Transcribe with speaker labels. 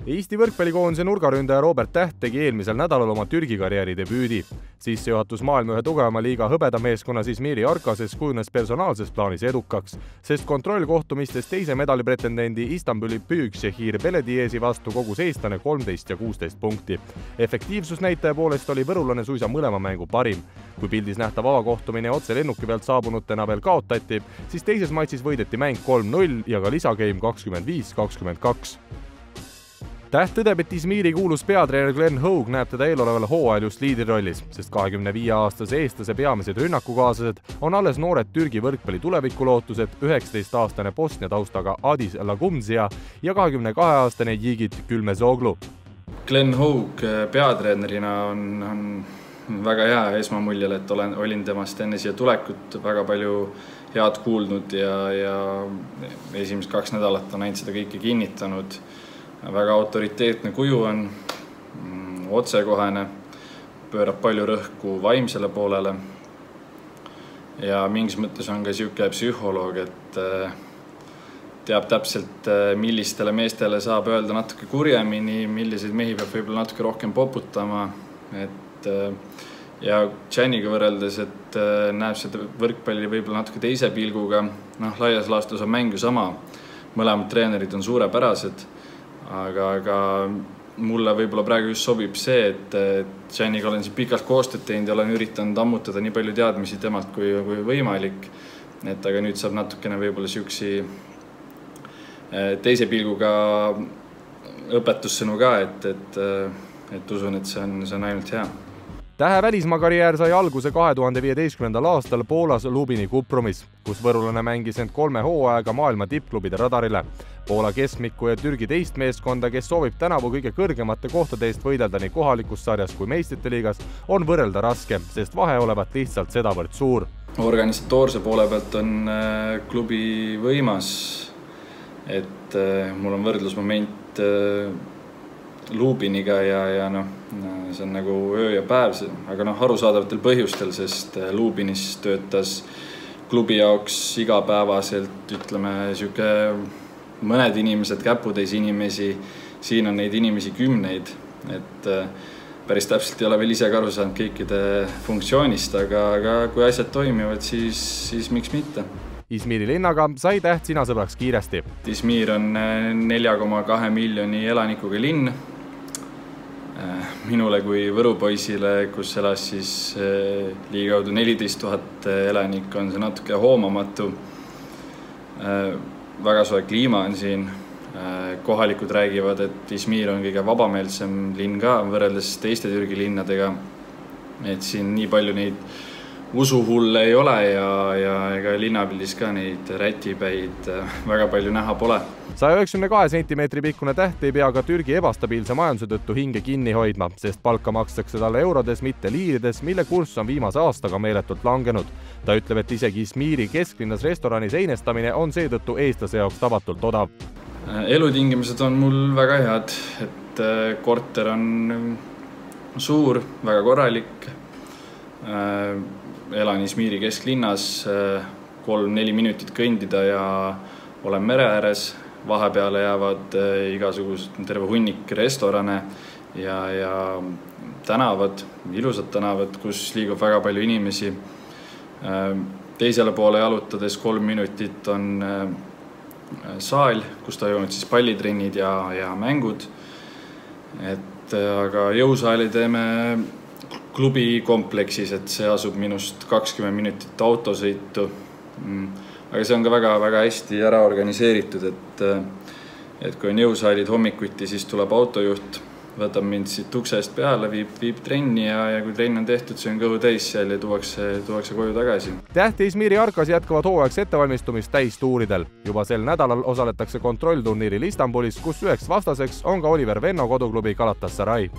Speaker 1: Eesti võrkpallikoondise nurgaründaja Robert Täht tegi eelmisel nädalal oma Türgi karjääri debüüdi. Sissejuhatus maailma ühe tugevama liiga hõbedameeskonnas Izmiri Arkases kujunes personaalses plaanis edukaks, sest kontrollkohtumistes teise medalipretendendi Istanbuli Büyükşehir Belediyesi vastu kogus eestlane 13 ja 16 punkti. Efektiivsusnäitaja poolest oli võrulane suisa mõlema mängu parim. Kui pildis nähtav avakohtumine otse lennuki pealt saabunutena veel kaotati, siis teises matšis võideti mäng 3-0 ja ka lisageim 25-22. Täht tõdeb, et Izmiri kuulus peatreener Glenn Hogue näeb teda eeloleval hooajal just liidrirollis, sest 25-aastase eestlase peamised rünnakukaaslased on alles noored Türgi võrkpalli tulevikulootused, 19-aastane Bosnia taustaga Adis Lagumzia ja 22-aastane Yigit Gülmezoglu.
Speaker 2: Glenn Hogue peatreenerina on väga hea esmamuljel, et olin temast enne siia tulekut väga palju head kuulnud ja esimesed 2 nädalat on ainult seda kõike kinnitanud. Väga autoriteetne kuju on, otsekohene, pöörab palju rõhku vaimsele poolele ja mingis mõttes on ka niisugune psühholoog, et teab täpselt, millistele meestele saab öelda natuke kurjemini, milliseid mehi peab võib-olla natuke rohkem poputama. Ja Janiga võrreldes, et näeb seda võrkpalli võib-olla natuke teise pilguga, laias laastus on mäng ju sama, mõlemad treenerid on suurepärased. Aga mulle võib-olla praegu just sobib see, et Janiga olen siin pikalt koostööd teinud ja olen üritanud ammutada nii palju teadmisi temalt kui võimalik. Aga nüüd saab natukene võib-olla siuksi teise pilguga õpetussõnu ka, et usun, et see on ainult hea.
Speaker 1: Tähe välismaa karjäär sai alguse 2015. aastal Poolas Lubini Kuprumis, kus võrulane mängis end 3 hooaega maailma tippklubide radarile. Poola keskmiku ja Türgi teist meeskonda, kes soovib tänavu kõige kõrgemate kohtade eest võidelda nii kohalikus sarjas kui meistrite liigas, on võrrelda raske, sest vahe olevat lihtsalt sedavõrd suur.
Speaker 2: Organisatoorse poole pealt on klubi võimas, et mul on võrdlusmoment Lubiniga ja see on nagu öö ja päev, aga arusaadavatel põhjustel, sest Lubinis töötas klubi jaoks igapäevaselt, ütleme, mõned inimesed, käputäis inimesi, siin on neid inimesi 10, et päris täpselt ei ole veel ise ka aru saanud kõikide funktsioonist, aga kui asjad toimivad, siis miks mitte.
Speaker 1: Izmiri linnaga sai Täht sinasõbraks kiiresti.
Speaker 2: Izmir on 4,2 miljoni elanikuga linn. Minule kui võrupoisile, kus elas siis ligikaudu 14 000 elanik, on see natuke hoomamatu. Väga soe kliima on siin. Kohalikud räägivad, et Izmir on kõige vabameelsem linn ka võrreldes teiste Türgi linnadega. Et siin nii palju neid usuhulle ei ole ja ega linnapildis ka neid rätipäid väga palju näha pole.
Speaker 1: 192 sentimeetri pikkune Täht ei pea ka Türgi ebastabiilse majanduse tõttu hinge kinni hoidma, sest palka makstakse talle eurodes, mitte liirides, mille kurss on viimase aastaga meeletult langenud. Ta ütleb, et isegi Izmiri kesklinnas restoranis einestamine on seetõttu eestlase jaoks tavatult odav.
Speaker 2: Elutingimused on mul väga head, et korter on suur, väga korralik. Elan Izmiri kesklinnas, 3-4 minutit kõndida ja olen mere ääres. Vahepeale jäävad igasugused terve hunnik restorane ja tänavad, ilusad tänavad, kus liigub väga palju inimesi. Teisele poole jalutades 3 minutit on saal, kus toimuvad siis pallitrennid ja mängud. Aga jõusaali teeme klubi kompleksis, et see asub minust 20 minutit autosõitu. Aga see on ka väga hästi ära organiseeritud, et kui on jõusaalid hommikuti, siis tuleb autojuht, võtab mind siit ukse eest peale, viib trenni ja kui trenn on tehtud, see on kõhu täis seal ja tuuakse koju tagasi.
Speaker 1: Täht ja Izmiri Arkas jätkavad hooajaks ettevalmistumist täistuuridel. Juba sel nädalal osaletakse kontrollturniiril Istanbulis, kus üheks vastaseks on ka Oliver Venno koduklubi Galatasaray.